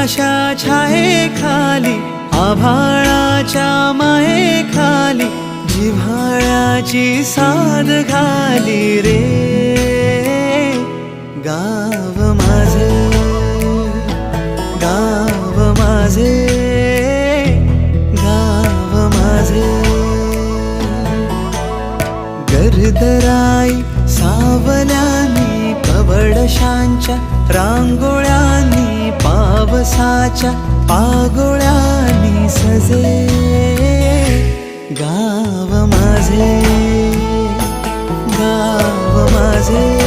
उन्हाच्या छायेखाली आभाळाच्या मायेखाली जिव्हाळ्याची साद घाली रे गाव माझे, गाव माझे, गाव माझे. गर्दराई सावल्यानी कवडशांच्या रांगोळ्यांनी पावसाच्या पागोळ्यांनी सजे गाव माझे, गाव माझे.